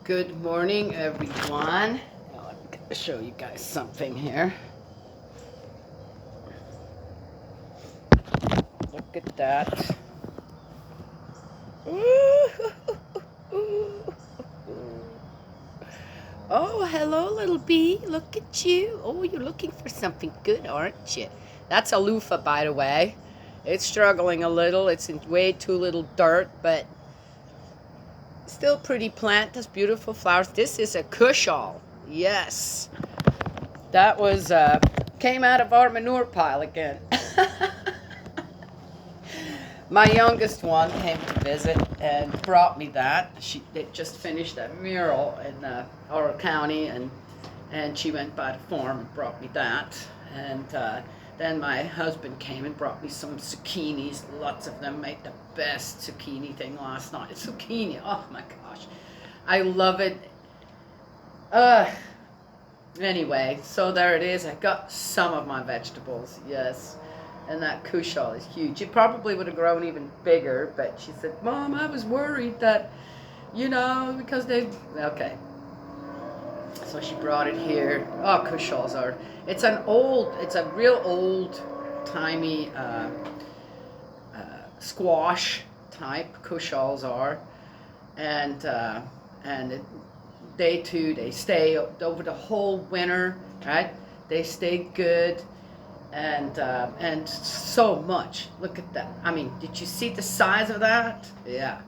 Good morning, everyone. Now, I'm going to show you guys something here. Look at that. Oh, hello, little bee. Look at you. Oh, you're looking for something good, aren't you? That's a loofah, by the way. It's struggling a little. It's in way too little dirt, but still pretty plant. Has beautiful flowers. This is a cushal. Yes. That was, came out of our manure pile again. My youngest one came to visit and brought me that. They just finished a mural in our county, and she went by the farm and brought me that. And then my husband came and brought me some zucchinis. Lots of them. Made the best zucchini thing last night. Zucchini, oh my gosh. I love it. Anyway, so there it is. I got some of my vegetables, yes. And that kushal is huge. It probably would have grown even bigger, but she said, Mom, I was worried that, because okay. So she brought it here. Oh, kushals it's a real old timey squash type kushals are. And they stay over the whole winter, right? They stay good. And so much. Look at that. I mean, did you see the size of that? Yeah.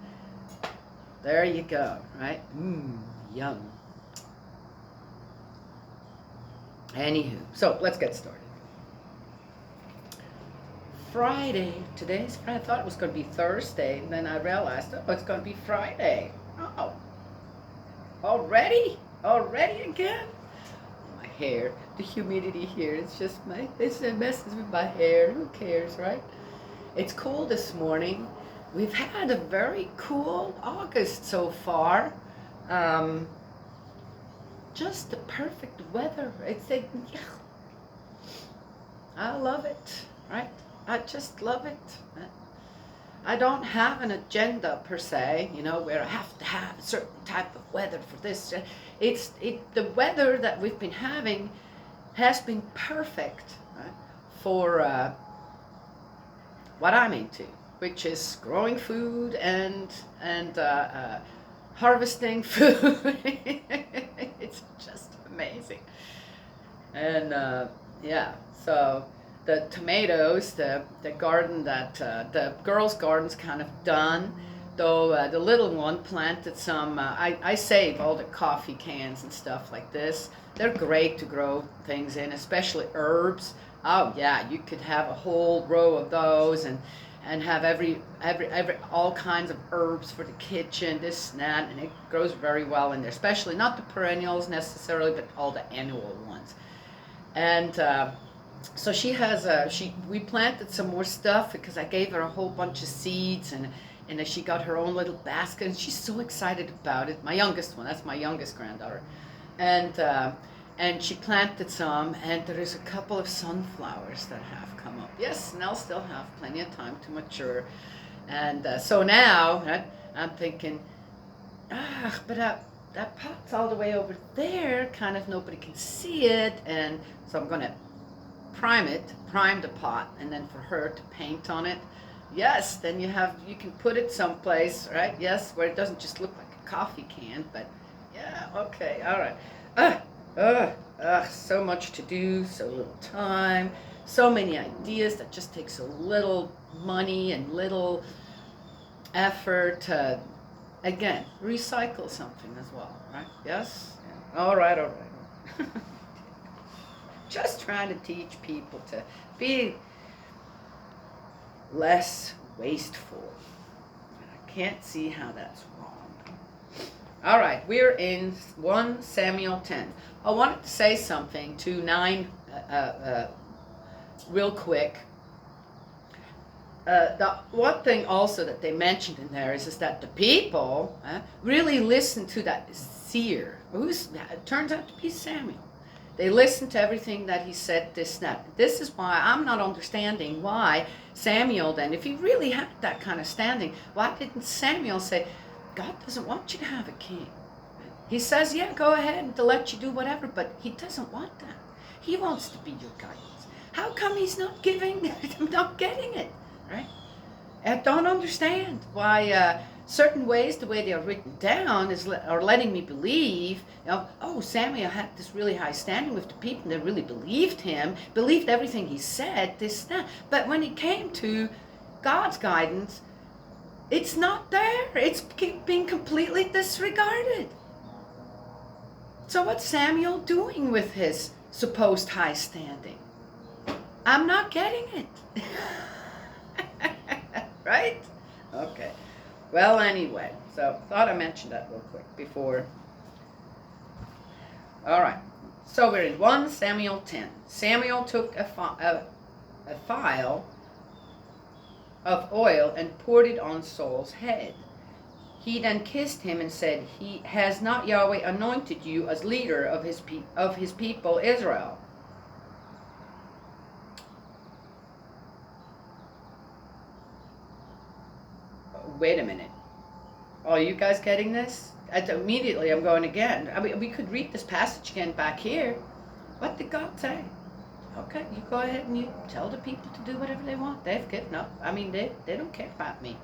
There you go, right? Yum. Anywho, so let's get started. Friday. Today's Friday. I thought it was going to be Thursday, and then I realized, it's going to be Friday. Oh. Already again? My hair, the humidity here, it messes with my hair. Who cares, right? It's cool this morning. We've had a very cool August so far. Just the perfect weather. I love it, right? I just love it. I don't have an agenda per se, where I have to have a certain type of weather for this. The weather that we've been having has been perfect, right, for what I'm into, which is growing food and harvesting food. It's just amazing. And so the tomatoes, the garden that the girls' garden's kind of done, though the little one planted some. I save all the coffee cans and stuff like this. They're great to grow things in, especially herbs. Oh yeah, you could have a whole row of those and have every all kinds of herbs for the kitchen, this and that, and it grows very well in there. Especially not the perennials necessarily, but all the annual ones. And so she has we planted some more stuff because I gave her a whole bunch of seeds, and she got her own little basket, and she's so excited about it. My youngest one, that's my youngest granddaughter. And she planted some, and there is a couple of sunflowers that have come up. Yes, and they'll still have plenty of time to mature. And so now I'm thinking, but that pot's all the way over there, kind of nobody can see it, and so I'm going to prime the pot, and then for her to paint on it. Yes, then you can put it someplace, right? Yes, where it doesn't just look like a coffee can, but yeah, okay, all right. So much to do, so little time, so many ideas that just takes a little money and little effort to, again, recycle something as well, right? Yes? Yeah. All right. Just trying to teach people to be less wasteful. I can't see how that's wrong. All right, we're in 1 Samuel 10. I wanted to say something to 9 real quick. The one thing also that they mentioned in there is that the people really listened to that seer, it turns out to be Samuel. They listened to everything that he said, this and that. This is why I'm not understanding why Samuel then, if he really had that kind of standing, why didn't Samuel say, God doesn't want you to have a king? He says, yeah, go ahead and to let you do whatever, but he doesn't want that. He wants to be your guidance. How come he's not not getting it, right? I don't understand why certain ways, the way they are written down, are letting me believe, oh, Samuel had this really high standing with the people. They really believed him, believed everything he said, this, that. But when it came to God's guidance, it's not there. It's being completely disregarded. So what's Samuel doing with his supposed high standing? I'm not getting it. Right? Okay. Well, anyway, so thought I mentioned that real quick before. All right. So we're in 1 Samuel 10. Samuel took a phial of oil and poured it on Saul's head. He then kissed him and said, has not Yahweh anointed you as leader of his people Israel? Wait a minute. Are you guys getting this? Immediately I'm going again. I mean, we could read this passage again back here. What did God say? Okay, you go ahead and you tell the people to do whatever they want. They've given up. I mean, they don't care about me.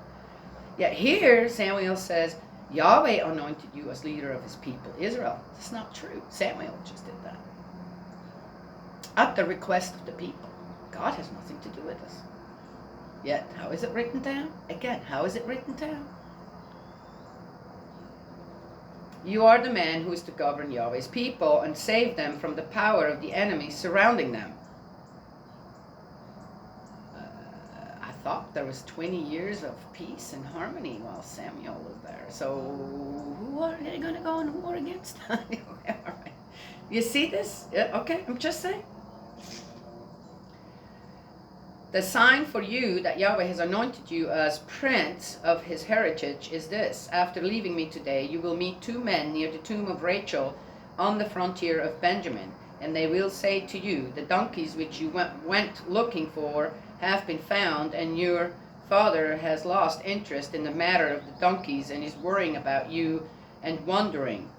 Yet here Samuel says, Yahweh anointed you as leader of his people Israel. That's not true. Samuel just did that. At the request of the people. God has nothing to do with us. Yet, how is it written down? Again, how is it written down? You are the man who is to govern Yahweh's people and save them from the power of the enemies surrounding them. I thought there was 20 years of peace and harmony while Samuel was there. So, who are they going to go in war against? All right. You see this? Yeah, okay, I'm just saying. The sign for you that Yahweh has anointed you as prince of his heritage is this. After leaving me today, you will meet 2 men near the tomb of Rachel on the frontier of Benjamin. And they will say to you, the donkeys which you went looking for have been found, and your father has lost interest in the matter of the donkeys and is worrying about you and wondering,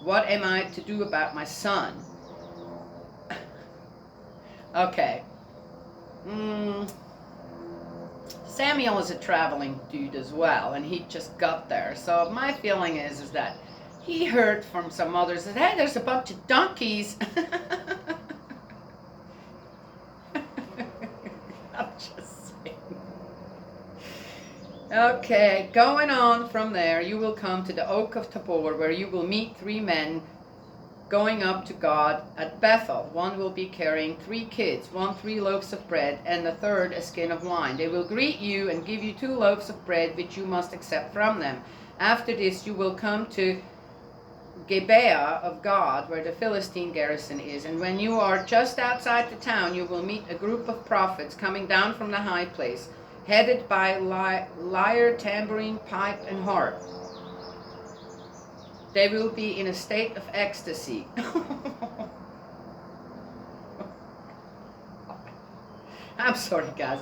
what am I to do about my son? Okay. Samuel is a traveling dude as well, and he just got there. So my feeling is that he heard from some others that, hey, there's a bunch of donkeys. I'm just saying. Okay, going on from there, you will come to the oak of Tabor, where you will meet 3 men going up to God at Bethel. One will be carrying 3 kids, one 3 loaves of bread, and the third a skin of wine. They will greet you and give you 2 loaves of bread, which you must accept from them. After this you will come to Gibeah of God, where the Philistine garrison is. And when you are just outside the town, you will meet a group of prophets coming down from the high place, headed by lyre, tambourine, pipe, and harp. They will be in a state of ecstasy. I'm sorry, guys.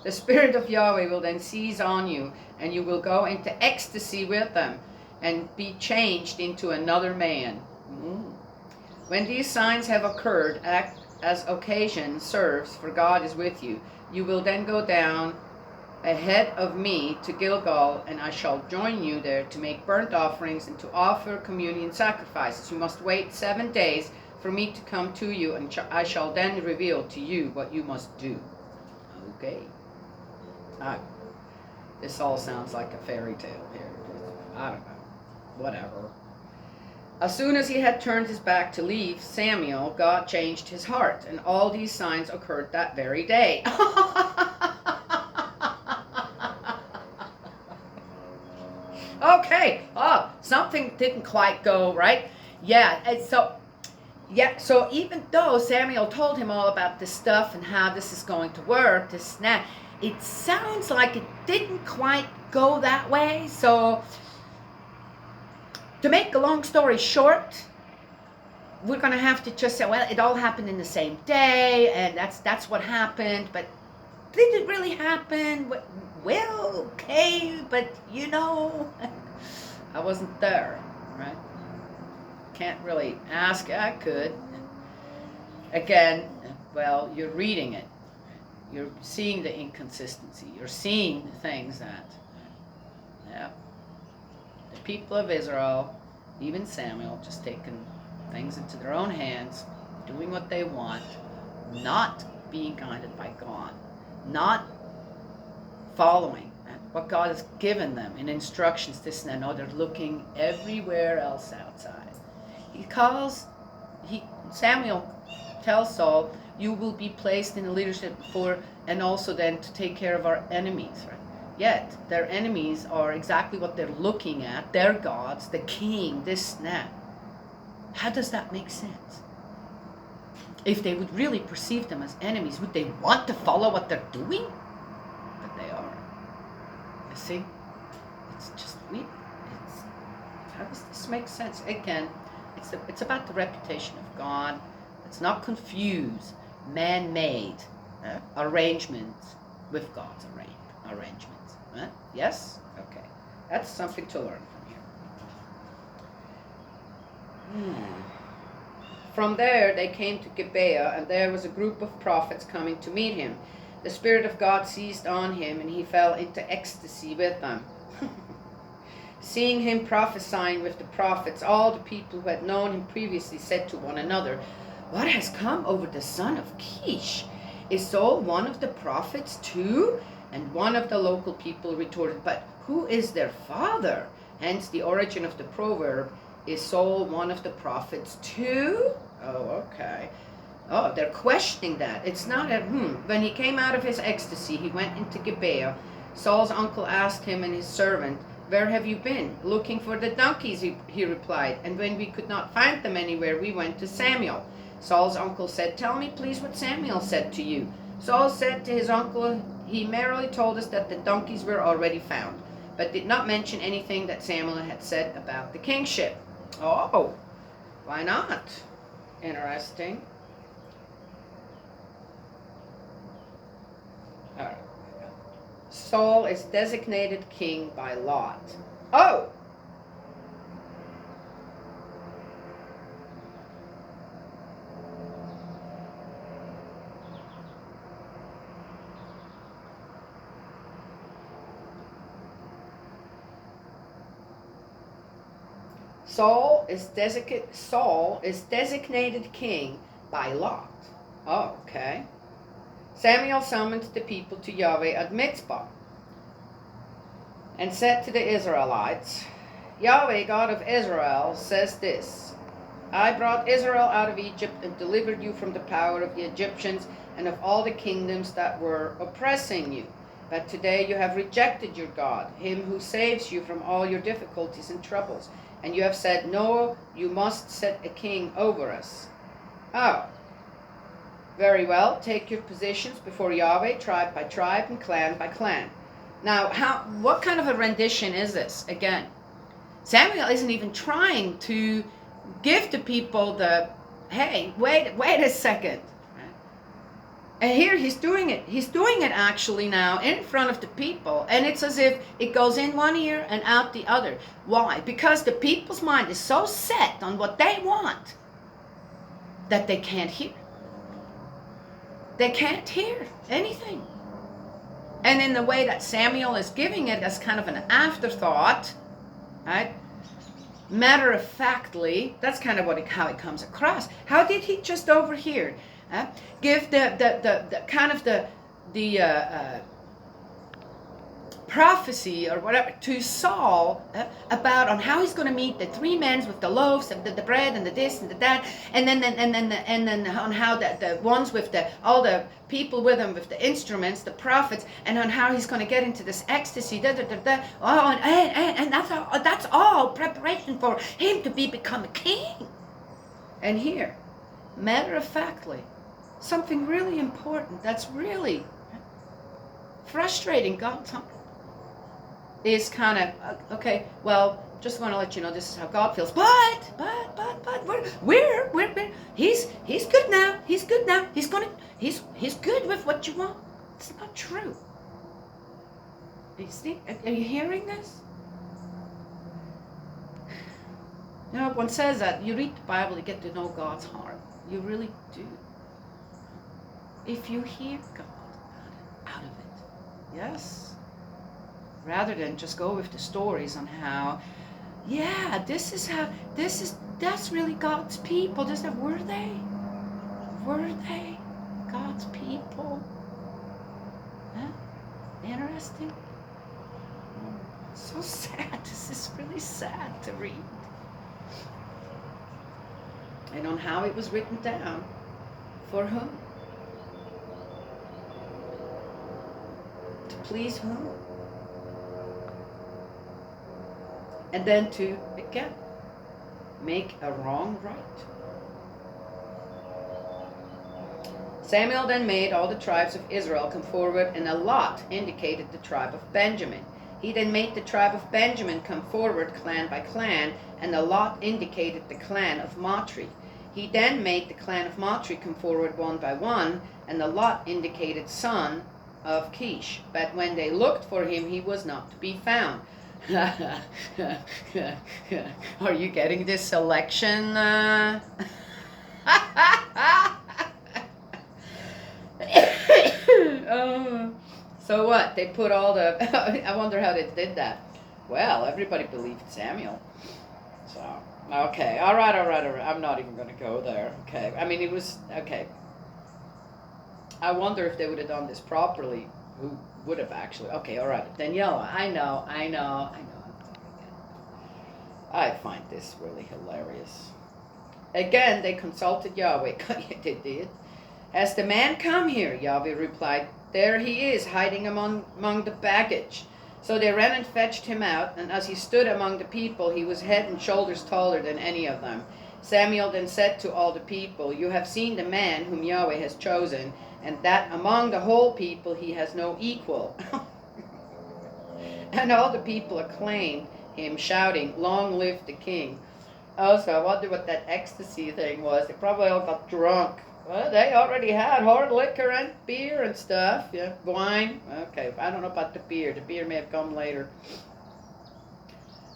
The Spirit of Yahweh will then seize on you, and you will go into ecstasy with them and be changed into another man. When these signs have occurred, act as occasion serves, for God is with you. You will then go down ahead of me to Gilgal, and I shall join you there to make burnt offerings and to offer communion sacrifices. You must wait 7 days for me to come to you, and I shall then reveal to you what you must do. Okay. This all sounds like a fairy tale here. I don't know. Whatever. As soon as he had turned his back to leave Samuel, God changed his heart, and all these signs occurred that very day. Okay. Oh, something didn't quite go right. Yeah. And so even though Samuel told him all about this stuff and how this is going to work, this and that, it sounds like it didn't quite go that way. So to make a long story short, we're going to have to just say, well, it all happened in the same day, and that's what happened. But did it really happen? Well, okay, but you know. I wasn't there, right? Can't really ask. I could. Again, well, you're reading it. You're seeing the inconsistency. You're seeing the things that, yeah, the people of Israel, even Samuel, just taking things into their own hands, doing what they want, not being guided by God, not following what God has given them in instructions, this and that. No, they're looking everywhere else outside. Samuel tells Saul, you will be placed in leadership for, and also then to take care of our enemies, right? Yet, their enemies are exactly what they're looking at, their gods, the king, this and that. How does that make sense? If they would really perceive them as enemies, would they want to follow what they're doing? But they are. You see? It's just weird. How does this make sense? Again, it's about the reputation of God. Let's not confuse man-made arrangements with God's arrangements. Right? Yes? Okay. That's something to learn from here. From there they came to Gibeah, and there was a group of prophets coming to meet him. The Spirit of God seized on him, and he fell into ecstasy with them. Seeing him prophesying with the prophets, all the people who had known him previously said to one another, what has come over the son of Kish? Is Saul one of the prophets too? And one of the local people retorted, but who is their father? Hence the origin of the proverb, is Saul one of the prophets too? Oh, okay. Oh, they're questioning that. It's not a When he came out of his ecstasy, he went into Gibeah. Saul's uncle asked him and his servant, where have you been? Looking for the donkeys, he replied. And when we could not find them anywhere, we went to Samuel. Saul's uncle said, tell me please what Samuel said to you. Saul said to his uncle, he merely told us that the donkeys were already found, but did not mention anything that Samuel had said about the kingship. Oh, why not? Interesting. All right. Saul is designated king by lot. Oh! Saul is designated king by lot. Oh, okay. Samuel summoned the people to Yahweh at Mitzpah and said to the Israelites, Yahweh, God of Israel, says this, I brought Israel out of Egypt and delivered you from the power of the Egyptians and of all the kingdoms that were oppressing you. But today you have rejected your God, him who saves you from all your difficulties and troubles. And you have said, no, you must set a king over us. Oh, very well, take your positions before Yahweh, tribe by tribe and clan by clan. Now, what kind of a rendition is this? Again, Samuel isn't even trying to give the people the, hey, wait a second. And here he's doing it. He's doing it actually now in front of the people. And it's as if it goes in one ear and out the other. Why? Because the people's mind is so set on what they want that they can't hear. They can't hear anything. And in the way that Samuel is giving it as kind of an afterthought, right? Matter of factly, that's kind of how it comes across. How did he just overhear? Give the kind of the prophecy or whatever to Saul about on how he's going to meet the three men with the loaves and the bread and the this and the that, and then on how the ones with all the people with him with the instruments, the prophets, and on how he's going to get into this ecstasy. Oh, and that's all preparation for him to become a king. And here, matter of factly, something really important that's really frustrating God is kind of, okay, well, just want to let you know this is how God feels. But he's good now. He's good now. He's good with what you want. It's not true. You see? Are you hearing this? You know, one says that you read the Bible, you get to know God's heart. You really do. If you hear God out of it. Yes? Rather than just go with the stories on how, yeah, that's really God's people. Were they? Were they God's people? Huh? Interesting. So sad. This is really sad to read. And on how it was written down. For whom? To please whom? And then to, again, make a wrong right. Samuel then made all the tribes of Israel come forward, and a lot indicated the tribe of Benjamin. He then made the tribe of Benjamin come forward clan by clan, and a lot indicated the clan of Matri. He then made the clan of Matri come forward one by one, and the lot indicated son of Kish. But when they looked for him, he was not to be found. Are you getting this selection? So what? They put all the... I wonder how they did that. Well, everybody believed Samuel. So, okay. All right. I'm not even going to go there. Okay. I mean, it was... Okay. I wonder if they would have done this properly. Who would have actually... Okay, all right. Daniela, I know. I find this really hilarious. Again, they consulted Yahweh. They did. As the man come here, Yahweh replied, there he is, hiding among the baggage. So they ran and fetched him out, and as he stood among the people, he was head and shoulders taller than any of them. Samuel then said to all the people, you have seen the man whom Yahweh has chosen, and that among the whole people he has no equal. And all the people acclaimed him, shouting, long live the king. Also, I wonder what that ecstasy thing was. They probably all got drunk. Well, they already had hard liquor and beer and stuff. Yeah, wine. Okay, I don't know about the beer. The beer may have come later.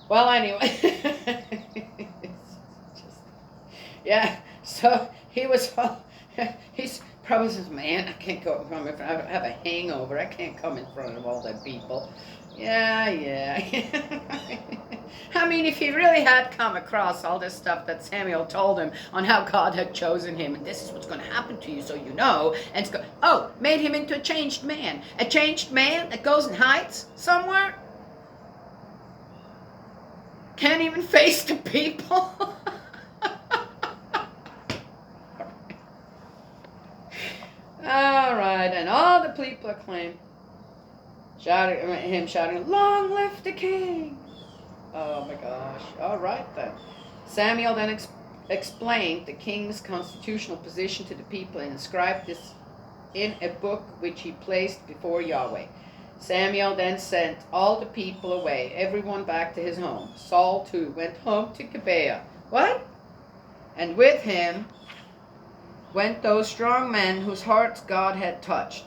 Well, anyway. Yeah, so he was, he's probably says, man, I can't go in front of him. I have a hangover. I can't come in front of all them people. Yeah. I mean, if he really had come across all this stuff that Samuel told him on how God had chosen him, and this is what's going to happen to you, so you know, and made him into a changed man that goes and hides somewhere, can't even face the people. All right, and all the people acclaimed, shouting, long live the king. Oh my gosh. All right then. Samuel then explained the king's constitutional position to the people and inscribed this in a book which he placed before Yahweh. Samuel then sent all the people away, everyone back to his home. Saul too went home to Gibeah. What? And with him went those strong men whose hearts God had touched.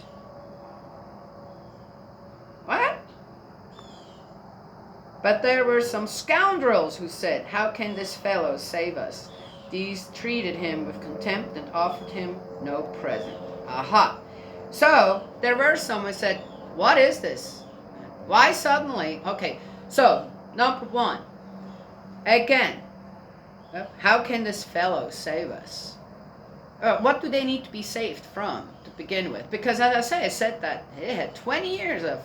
What? But there were some scoundrels who said, how can this fellow save us? These treated him with contempt and offered him no present. Aha. So, there were some who said, what is this? Why suddenly? Okay, so, number one. Again, how can this fellow save us? What do they need to be saved from to begin with? Because as I said that they had 20 years of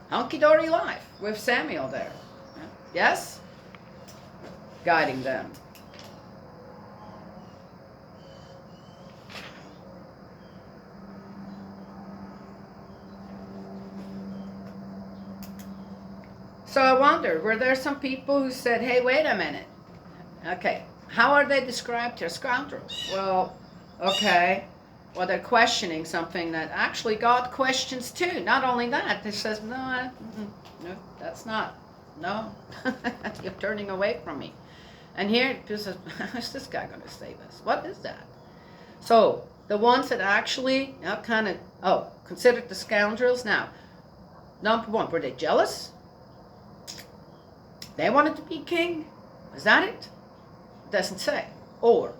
hunky-dory life with Samuel there. Yes? Guiding them. So I wonder, were there some people who said, hey, wait a minute. Okay, how are they described here? Scoundrels. Well, okay. Well, they're questioning something that actually God questions too. Not only that, He says, no, that's not. No, you're turning away from me. And here it says, how's this guy going to save us? What is that? So the ones that actually considered the scoundrels. Now, number one, were they jealous? They wanted to be king. Is that it? It doesn't say. Or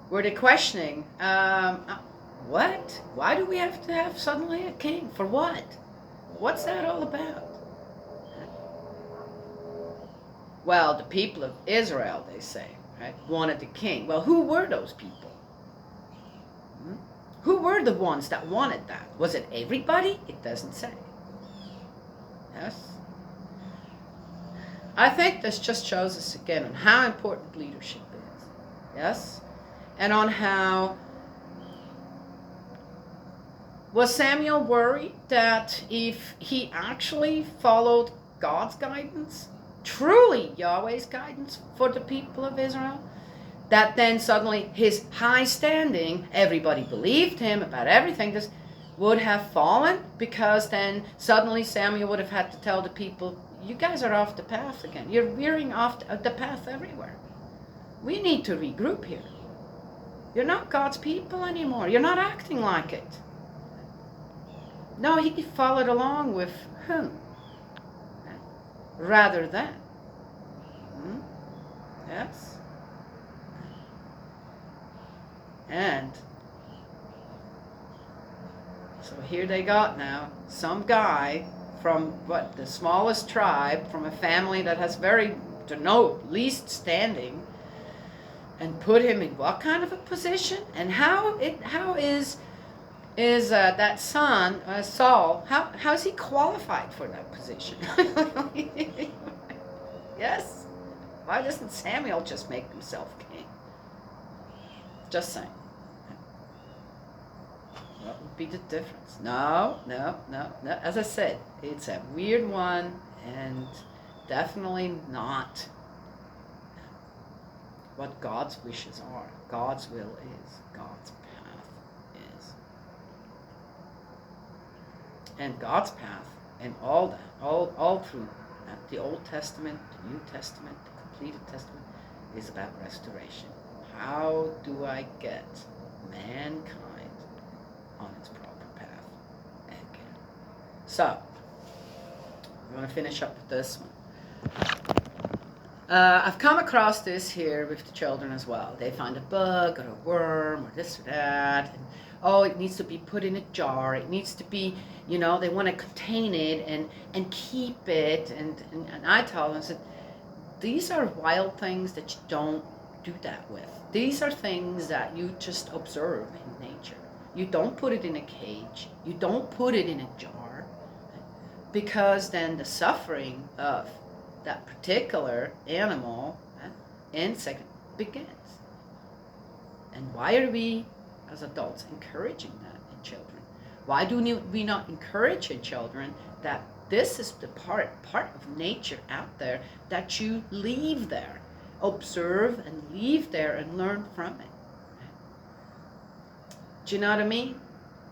were they questioning, what? Why do we have to have suddenly a king? For what? What's that all about? Well, the people of Israel, they say, right, wanted a king. Well, who were those people? Who were the ones that wanted that? Was it everybody? It doesn't say. Yes? I think this just shows us again on how important leadership is. Yes? And on how... Was Samuel worried that if he actually followed God's guidance, truly Yahweh's guidance for the people of Israel, that then suddenly his high standing, everybody believed him about everything, this would have fallen? Because then suddenly Samuel would have had to tell the people, you guys are off the path again. You're veering off the path everywhere. We need to regroup here. You're not God's people anymore. You're not acting like it. No, he followed along with him rather than. Yes? And so here they got now some guy from what, the smallest tribe, from a family that has very, to no least standing, and put him in what kind of a position? And how is that son, Saul, how's he qualified for that position? Yes? Why doesn't Samuel just make himself king? Just saying. What would be the difference? No. As I said, it's a weird one, and definitely not what God's wishes are. God's will is. God's path is. And God's path, and all that, all through the Old Testament, the New Testament, the completed Testament, is about restoration. How do I get mankind on its proper path again? So, we want to finish up with this one. I've come across this here with the children as well. They find a bug or a worm or this or that, and it needs to be put in a jar. It needs to be, they want to contain it and keep it. And I tell them, I said, these are wild things that you don't do that with. These are things that you just observe in nature. You don't put it in a cage. You don't put it in a jar, because then the suffering of that particular animal, insect, begins. And why are we, as adults, encouraging that in children? Why do we not encourage in children that this is the part of nature out there that you leave there, observe and leave there and learn from it? Do you know what I mean?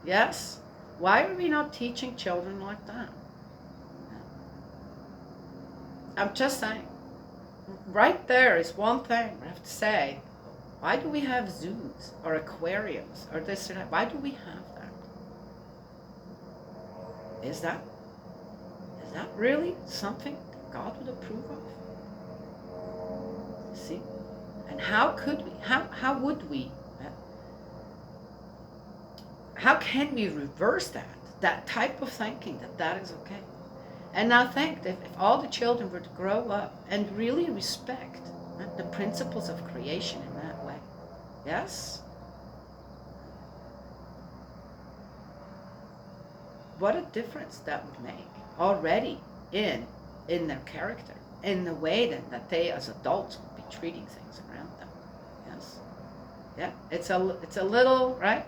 Yes? Why are we not teaching children like that? I'm just saying, right there is one thing I have to say. Why do we have zoos or aquariums or this or that? Why do we have that? Is that really something that God would approve of? See? And how could we, how would we, how can we reverse that type of thinking, that is okay? And now think that if all the children were to grow up and really respect the principles of creation in that way, yes? What a difference that would make already in their character, in the way that they as adults would be treating things around them. Yes? Yeah, it's a little, right?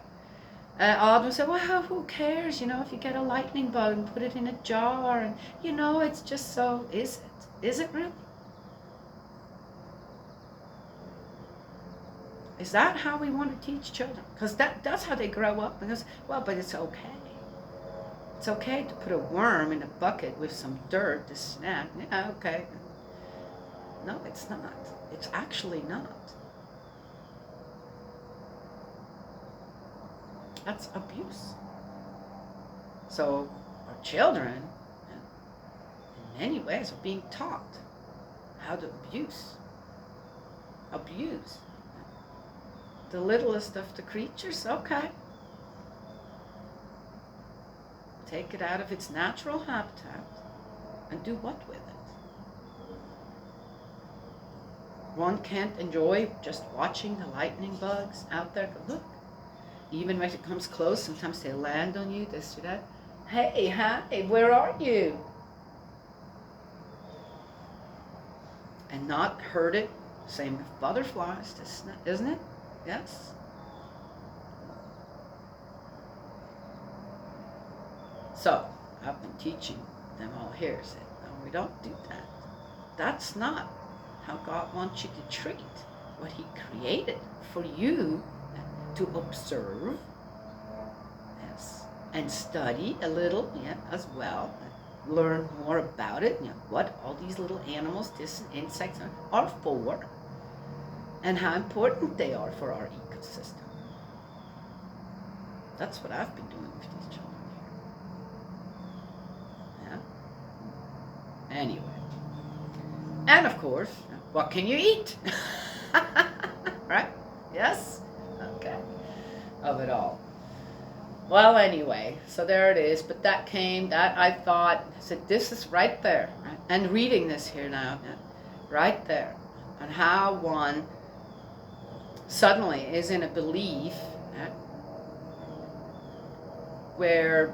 All of them say, well, who cares, if you get a lightning bug and put it in a jar, and, it's just so, is it? Is it really? Is that how we want to teach children? Because that's how they grow up, because, but it's okay. It's okay to put a worm in a bucket with some dirt to snap. Yeah, okay. No, it's not. It's actually not. That's abuse. So our children, in many ways, are being taught how to abuse the littlest of the creatures. Okay. Take it out of its natural habitat and do what with it? One can't enjoy just watching the lightning bugs out there. Look, even when it comes close, sometimes they land on you, this or that. Hey, hi, where are you? And not hurt it. Same with butterflies, isn't it? Yes. So, I've been teaching them all here. Said, no, we don't do that. That's not how God wants you to treat what He created for you to observe, yes, and study a little, yeah, as well. Learn more about it, what all these little animals, these insects are for, and how important they are for our ecosystem. That's what I've been doing with these children here. Yeah. Anyway. And of course, what can you eat? Right? Yes? Okay. Of it all. Well, anyway, so there it is. But that I thought, I said, this is right there. Right? And reading this here now, right there, on how one suddenly is in a belief where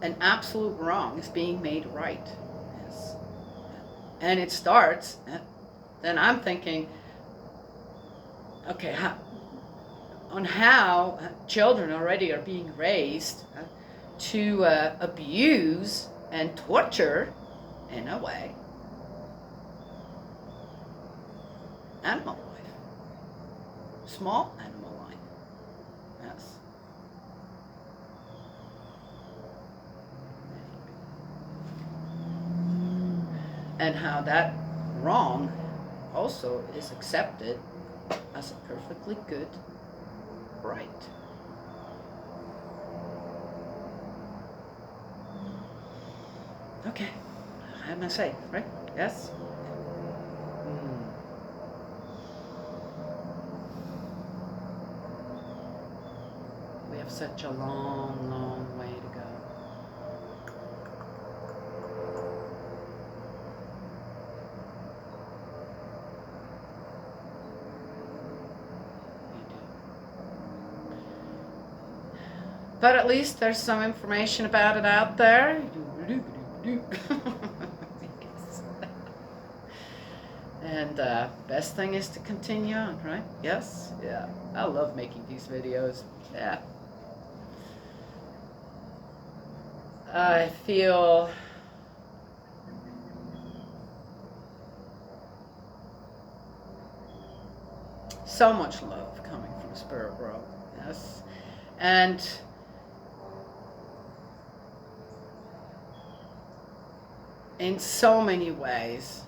an absolute wrong is being made right. Yes. And it starts, then I'm thinking, okay, how children already are being raised to abuse and torture, in a way, animal life, small animal life. Yes. And how that wrong also is accepted as a perfectly good right. Okay, I must say, right? Yes? We have such a long, long way to go. But at least there's some information about it out there. And best thing is to continue on, right? Yes? Yeah. I love making these videos. Yeah. I feel so much love coming from the spirit world. Yes. And in so many ways,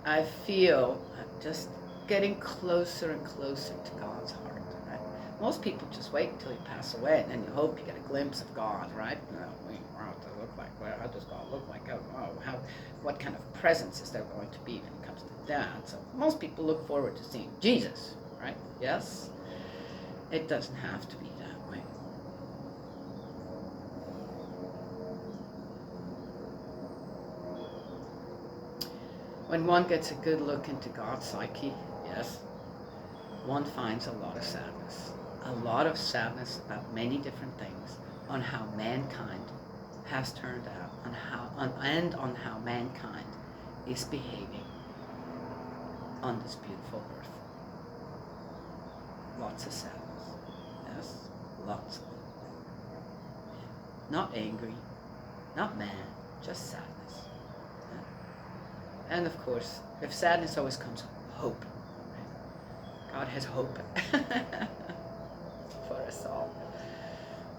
I feel just getting closer and closer to God's heart. Right? Most people just wait until you pass away, and then you hope you get a glimpse of God, right? What does it look like? How does God look like? What kind of presence is there going to be when it comes to that? So most people look forward to seeing Jesus, right? Yes? It doesn't have to be that way. When one gets a good look into God's psyche, yes, one finds a lot of sadness. A lot of sadness about many different things, on how mankind has turned out, on how mankind is behaving on this beautiful earth. Lots of sadness. Yes, lots of it. Not angry, not mad, just sadness. And of course, if sadness always comes, hope. God has hope for us all.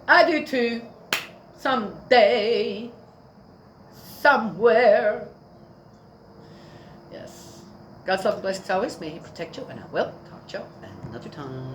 I do too. Someday, somewhere. Yes. God's love and blessings always. May He protect you, and I will talk to you another time.